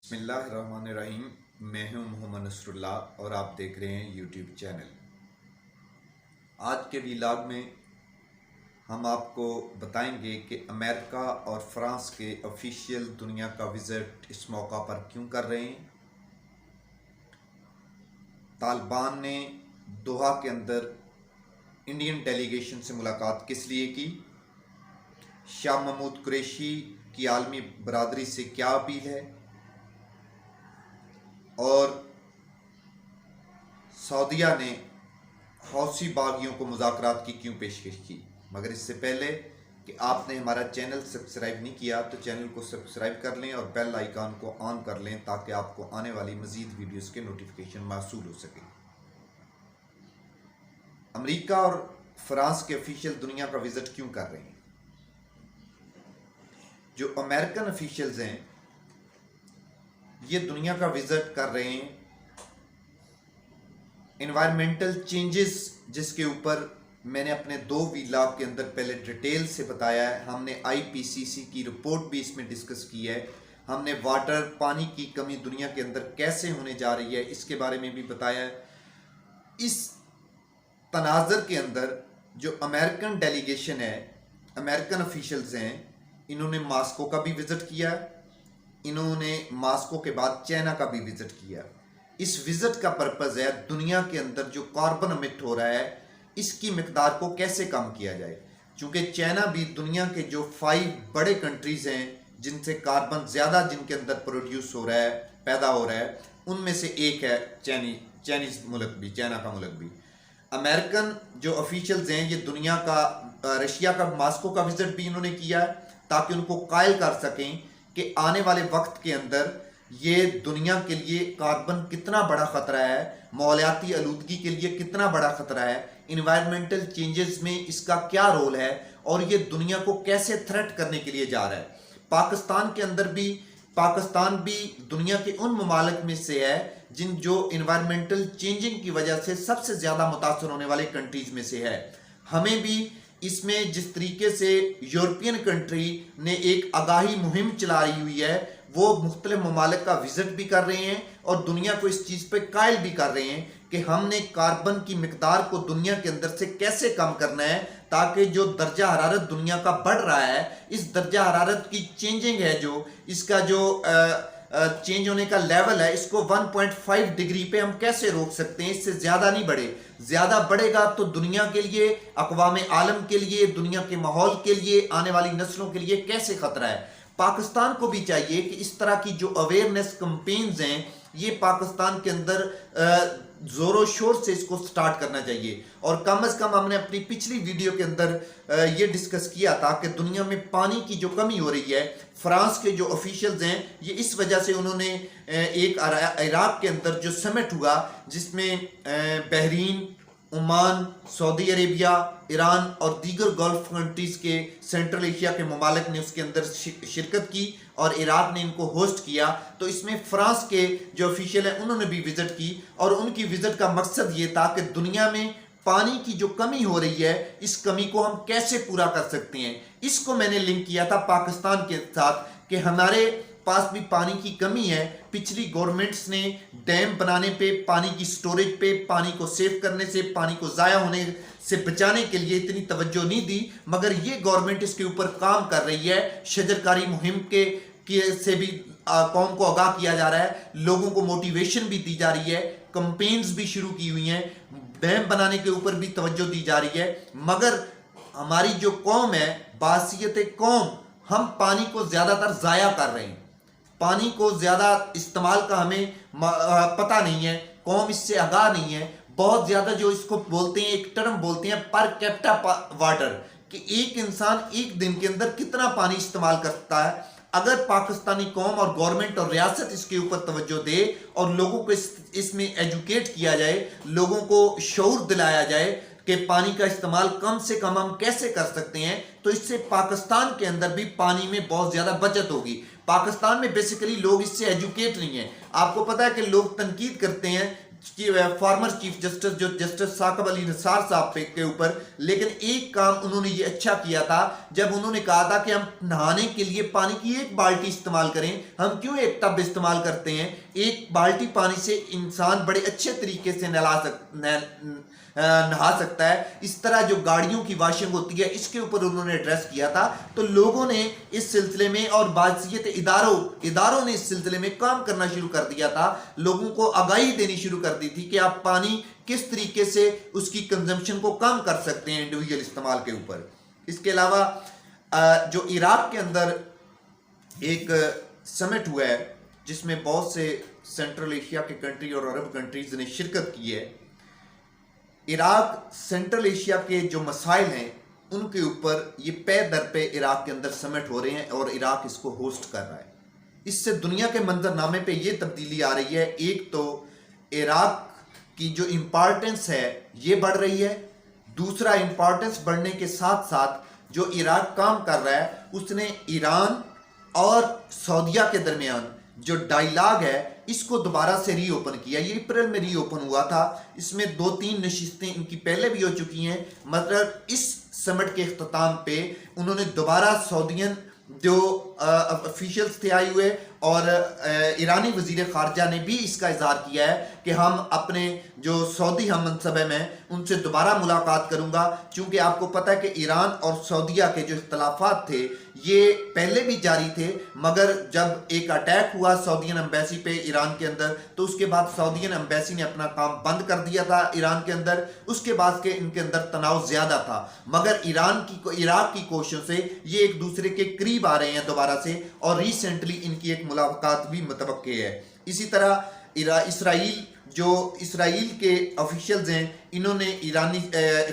بسم اللہ الرحمن الرحیم۔ میں ہوں محمد نصر اللہ اور آپ دیکھ رہے ہیں یوٹیوب چینل۔ آج کے ویلاگ میں ہم آپ کو بتائیں گے کہ امریکہ اور فرانس کے آفیشیل دنیا کا وزٹ اس موقع پر کیوں کر رہے ہیں۔ طالبان نے دوحہ کے اندر انڈین ڈیلیگیشن سے ملاقات کس لیے کی، شاہ محمود قریشی کی عالمی برادری سے کیا اپیل ہے، اور سعودیہ نے حوثی باغیوں کو مذاکرات کی کیوں پیشکش کی۔ مگر اس سے پہلے کہ آپ نے ہمارا چینل سبسکرائب نہیں کیا تو چینل کو سبسکرائب کر لیں اور بیل آئیکن کو آن کر لیں تاکہ آپ کو آنے والی مزید ویڈیوز کے نوٹیفیکیشن موصول ہو سکے۔ امریکہ اور فرانس کے آفیشیل دنیا کا وزٹ کیوں کر رہے ہیں۔ جو امریکن آفیشیلز ہیں یہ دنیا کا وزٹ کر رہے ہیں انوائرمنٹل چینجز، جس کے اوپر میں نے اپنے 2 ویلاگ کے اندر پہلے ڈیٹیل سے بتایا ہے۔ ہم نے IPCC کی رپورٹ بھی اس میں ڈسکس کی ہے۔ ہم نے پانی کی کمی دنیا کے اندر کیسے ہونے جا رہی ہے اس کے بارے میں بھی بتایا ہے۔ اس تناظر کے اندر جو امریکن ڈیلیگیشن ہے، امریکن آفیشیلز ہیں، انہوں نے ماسکو کا بھی وزٹ کیا، انہوں نے ماسکو کے بعد چائنا کا بھی وزٹ کیا۔ اس وزٹ کا پرپز ہے دنیا کے اندر جو کاربن امٹ ہو رہا ہے اس کی مقدار کو کیسے کم کیا جائے، چونکہ چائنا بھی دنیا کے جو 5 بڑے کنٹریز ہیں جن سے کاربن زیادہ جن کے اندر پروڈیوس ہو رہا ہے، پیدا ہو رہا ہے، ان میں سے ایک ہے چائنیز ملک بھی، چائنا کا ملک بھی۔ امریکن جو آفیشیلز ہیں یہ دنیا کا رشیا کا ماسکو کا وزٹ بھی انہوں نے کیا ہے تاکہ ان کو قائل کر سکیں کہ آنے والے وقت کے اندر یہ دنیا کے لیے کاربن کتنا بڑا خطرہ ہے، ماحولیاتی آلودگی کے لیے کتنا بڑا خطرہ ہے، انوائرمنٹل چینجز میں اس کا کیا رول ہے اور یہ دنیا کو کیسے تھریٹ کرنے کے لیے جا رہا ہے۔ پاکستان کے اندر بھی پاکستان بھی دنیا کے ان ممالک میں سے ہے جو انوائرمنٹل چینجنگ کی وجہ سے سب سے زیادہ متاثر ہونے والے کنٹریز میں سے ہے۔ ہمیں بھی اس میں جس طریقے سے یورپین کنٹری نے ایک آگاہی مہم چلا رہی ہوئی ہے، وہ مختلف ممالک کا وزٹ بھی کر رہے ہیں اور دنیا کو اس چیز پہ قائل بھی کر رہے ہیں کہ ہم نے کاربن کی مقدار کو دنیا کے اندر سے کیسے کم کرنا ہے تاکہ جو درجہ حرارت دنیا کا بڑھ رہا ہے، اس درجہ حرارت کی چینجنگ ہے، جو اس کا جو چینج ہونے کا لیول ہے، اس کو 1.5 ڈگری پہ ہم کیسے روک سکتے ہیں، اس سے زیادہ نہیں بڑھے۔ زیادہ بڑھے گا تو دنیا کے لیے، اقوام عالم کے لیے، دنیا کے ماحول کے لیے، آنے والی نسلوں کے لیے کیسے خطرہ ہے۔ پاکستان کو بھی چاہیے کہ اس طرح کی جو اویئرنیس کمپینز ہیں یہ پاکستان کے اندر زور و شور سے اس کو سٹارٹ کرنا چاہیے، اور کم از کم ہم نے اپنی پچھلی ویڈیو کے اندر یہ ڈسکس کیا تھا کہ دنیا میں پانی کی جو کمی ہو رہی ہے، فرانس کے جو آفیشیلز ہیں یہ اس وجہ سے انہوں نے ایک عراق کے اندر جو سمٹ ہوا جس میں بحرین، عمان، سعودی عربیہ، ایران اور دیگر گلف کنٹریز کے سینٹرل ایشیا کے ممالک نے اس کے اندر شرکت کی اور عراق نے ان کو ہوسٹ کیا، تو اس میں فرانس کے جو آفیشیل ہیں انہوں نے بھی وزٹ کی، اور ان کی وزٹ کا مقصد یہ تھا کہ دنیا میں پانی کی جو کمی ہو رہی ہے اس کمی کو ہم کیسے پورا کر سکتے ہیں۔ اس کو میں نے لنک کیا تھا پاکستان کے ساتھ کہ ہمارے پاس بھی پانی کی کمی ہے۔ پچھلی گورنمنٹس نے ڈیم بنانے پہ، پانی کی سٹوریج پہ، پانی کو سیو کرنے سے، پانی کو ضائع ہونے سے بچانے کے لیے اتنی توجہ نہیں دی، مگر یہ گورنمنٹ اس کے اوپر کام کر رہی ہے۔ شجرکاری مہم سے بھی قوم کو آگاہ کیا جا رہا ہے، لوگوں کو موٹیویشن بھی دی جا رہی ہے، کمپینز بھی شروع کی ہوئی ہیں، ڈیم بنانے کے اوپر بھی توجہ دی جا رہی ہے، مگر ہماری جو قوم ہے، بحیثیت قوم، ہم پانی کو زیادہ تر ضائع کر رہے ہیں۔ پانی کو زیادہ استعمال کا ہمیں پتہ نہیں ہے، قوم اس سے آگاہ نہیں ہے۔ بہت زیادہ جو اس کو بولتے ہیں، ایک ٹرم بولتے ہیں پر کیپٹا واٹر، کہ ایک انسان ایک دن کے اندر کتنا پانی استعمال کرتا ہے۔ اگر پاکستانی قوم اور گورنمنٹ اور ریاست اس کے اوپر توجہ دے اور لوگوں کو اس میں ایجوکیٹ کیا جائے، لوگوں کو شعور دلایا جائے کہ پانی کا استعمال کم سے کم ہم کیسے کر سکتے ہیں، تو اس سے پاکستان کے اندر بھی پانی میں بہت زیادہ بچت ہوگی۔ پاکستان میں بیسیکلی لوگ اس سے ایجوکیٹ نہیں ہیں۔ آپ کو پتا ہے کہ لوگ تنقید کرتے ہیں फॉर्मर चीफ जस्टिस जो जस्टिस साकब अली निसार साहब के ऊपर, लेकिन एक काम उन्होंने ये अच्छा किया था जब उन्होंने कहा था कि हम नहाने के लिए पानी की एक बाल्टी इस्तेमाल करें, हम क्यों एक टब इस्तेमाल करते हैं। एक बाल्टी पानी से इंसान बड़े अच्छे तरीके से नहा सकता है। इस तरह जो गाड़ियों की वॉशिंग होती है इसके ऊपर उन्होंने एड्रेस किया था। तो लोगों ने इस सिलसिले में और बासियत इदारों ने इस सिलसिले में काम करना शुरू कर दिया था, लोगों को आगाही देनी शुरू कर दी थी कि आप पानी किस तरीके से उसकी कंजम्पशन को कम कर सकते हैं इंडिविजुअल इस्तेमाल के ऊपर। इसके अलावा जो इराक के अंदर एक समिट हुआ है जिसमें बहुत से सेंट्रल एशिया के कंट्री और अरब कंट्रीज ने शिरकत की है। इराक सेंट्रल एशिया के जो मसाइल हैं उनके ऊपर ये पे दर पे इराक के अंदर समिट हो रहे हैं और इराक इसको होस्ट कर रहा है। इससे दुनिया के मंजरनामे पे ये तब्दीली आ रही है। एक तो इराक की जो इम्पॉर्टेंस है ये बढ़ रही है, दूसरा इम्पॉर्टेंस बढ़ने के साथ साथ जो इराक काम कर रहा है उसने ईरान और सऊदीया के दरमियान जो डायलॉग है इसको दोबारा से रीओपन किया। ये अप्रैल में रीओपन हुआ था। इसमें 2-3 नशिस्तें इनकी पहले भी हो चुकी हैं। मतलब इस समिट के इख्तिताम पे उन्होंने दोबारा सऊदीयन जो ऑफिशियल्स थे आए हुए और ईरानी वजीर खारजा ने भी इसका इजहार किया है कि हम अपने जो सऊदी हम मनसब हैं उनसे दोबारा मुलाकात करूंगा। चूंकि आपको पता है कि ईरान और सऊदीया के जो इख्तलाफात थे ये पहले भी जारी थे, मगर जब एक अटैक हुआ सऊदीयन एम्बेसी पे ईरान के अंदर तो उसके बाद सऊदीयन एम्बेसी ने अपना काम बंद कर दिया था ईरान के अंदर। उसके बाद के इनके अंदर तनाव ज्यादा था, मगर इराक की कोशिशों से ये एक दूसरे के करीब आ रहे हैं दोबारा से और रिसेंटली इनकी एक मुलाकात भी मुतवक्के है। इसी तरह इसराइल के ऑफिशियल्स हैं, इन्होंने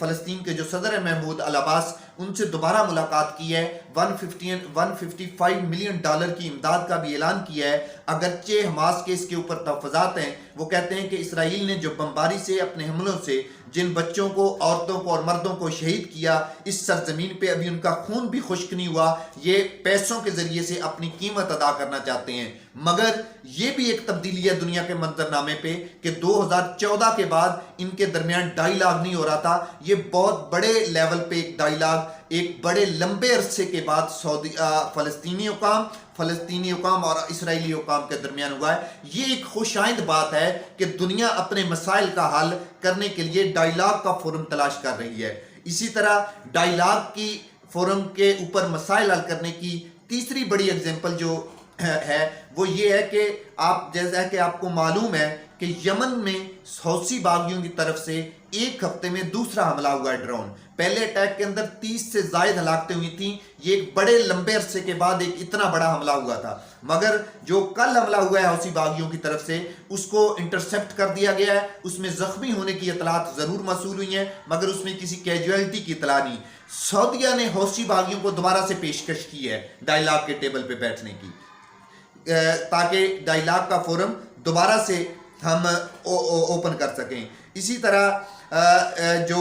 फ़लस्तीन के जो सदर है महमूद अल अब्बास उनसे दोबारा मुलाकात की है। 155 मिलियन डॉलर की इमदाद का भी ऐलान किया है। अगरचे हमास के इसके ऊपर तहफ़्फ़ुज़ात हैं, वो कहते हैं कि इसराइल ने जो बमबारी से अपने हमलों से जिन बच्चों को, औरतों को और मर्दों को शहीद किया, इस सरजमीन पे अभी उनका खून भी खुश्क नहीं हुआ, ये पैसों के जरिए से अपनी कीमत अदा करना चाहते हैं। मगर ये भी एक तब्दीली है दुनिया के मंजरनामे पे कि 2014 के बाद इनके दरमियान डायलॉग नहीं हो रहा था। ये बहुत बड़े लेवल पे एक डायलॉग एक बड़े लंबे अरसे के बाद फ़लस्तीनी हुकाम और इसराइली हुकाम के दरमियान हुआ है। ये एक खुशाइंद बात है कि दुनिया अपने मसाइल का हल करने के लिए डायलॉग का फोरम तलाश कर रही है। इसी तरह डायलॉग की फोरम के ऊपर मसाइल हल करने की तीसरी बड़ी एग्जाम्पल जो है वो ये है कि जैसा कि आपको मालूम है कि यमन में हौसी बागियों की तरफ से एक हफ्ते में दूसरा हमला हुआ है ड्रोन। पहले अटैक के अंदर 30 से ज्यादा हलाकतें हुई थी, ये एक बड़े लंबे अरसे के बाद एक इतना बड़ा हमला हुआ था। मगर जो कल हमला हुआ है हौसी बागियों की तरफ से उसको इंटरसेप्ट कर दिया गया है। उसमें जख्मी होने की इतलात जरूर मसूल हुई हैं, मगर उसमें किसी कैजुअलिटी की इतला नहीं। सऊदीया ने हौसी बागियों को दोबारा से पेशकश की है डायलॉग के टेबल पे बैठने की, ताकि डायलॉग का फोरम दोबारा से हम ओपन कर सकें। इसी तरह जो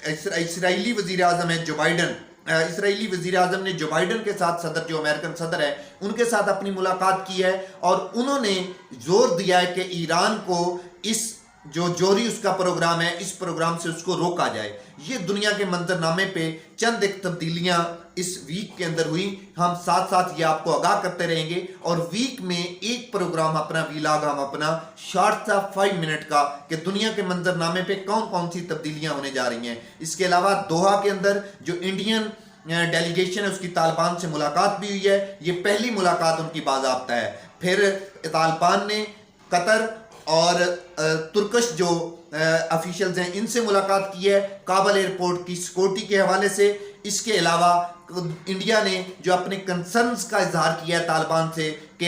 इसराइली वज़ीर आज़म है जो बाइडन, इसराइली वज़ीर आज़म ने जो बाइडन के साथ सदर जो अमेरिकन सदर है उनके साथ अपनी मुलाकात की है और उन्होंने जोर दिया है कि ईरान को इस जो जोहरी उसका प्रोग्राम है इस प्रोग्राम से उसको रोका जाए। ये दुनिया के मंजरनामे पे चंद एक तब्दीलियां इस वीक के अंदर हुई। हम साथ साथ ये आपको आगाह करते रहेंगे और वीक में एक प्रोग्राम अपना वीलॉग हम अपना शॉर्ट सा 5 मिनट का कि दुनिया के मंजरनामे पे कौन कौन सी तब्दीलियां होने जा रही हैं। इसके अलावा दोहा के अंदर जो इंडियन डेलीगेशन है उसकी तालिबान से मुलाकात भी हुई है। ये पहली मुलाकात उनकी बाज़ाब्ता है। फिर तालिबान ने कतर और तुर्कश जो ऑफिशियल्स हैं इनसे मुलाकात की है काबल एयरपोर्ट की सिक्योरिटी के हवाले से। इसके अलावा इंडिया ने जो अपने कंसर्न्स का इजहार किया है तालिबान से कि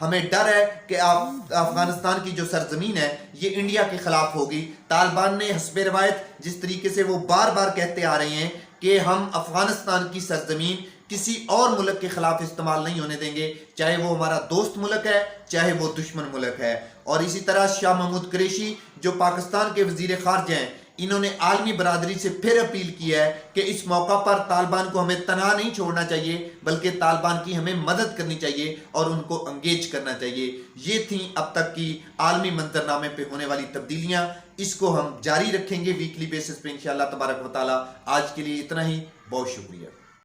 हमें डर है कि अफगानिस्तान की जो सरजमीन है ये इंडिया के खिलाफ होगी। तालिबान ने हस्बे रवायत जिस तरीके से वो बार बार कहते आ रहे हैं कि हम अफगानिस्तान की सरजमीन किसी और मुल्क के खिलाफ इस्तेमाल नहीं होने देंगे, चाहे वो हमारा दोस्त मुल्क है चाहे वो दुश्मन मुल्क है। और इसी तरह शाह महमूद कुरैशी जो पाकिस्तान के वजीर खारजा हैं انہوں نے عالمی برادری سے پھر اپیل کیا ہے کہ اس موقع پر طالبان کو ہمیں تنہا نہیں چھوڑنا چاہیے بلکہ طالبان کی ہمیں مدد کرنی چاہیے اور ان کو انگیج کرنا چاہیے۔ یہ تھیں اب تک کی عالمی منظرنامے پہ ہونے والی تبدیلیاں، اس کو ہم جاری رکھیں گے ویکلی بیسس پہ انشاءاللہ تبارک و تعالی۔ آج کے لیے اتنا ہی، بہت شکریہ۔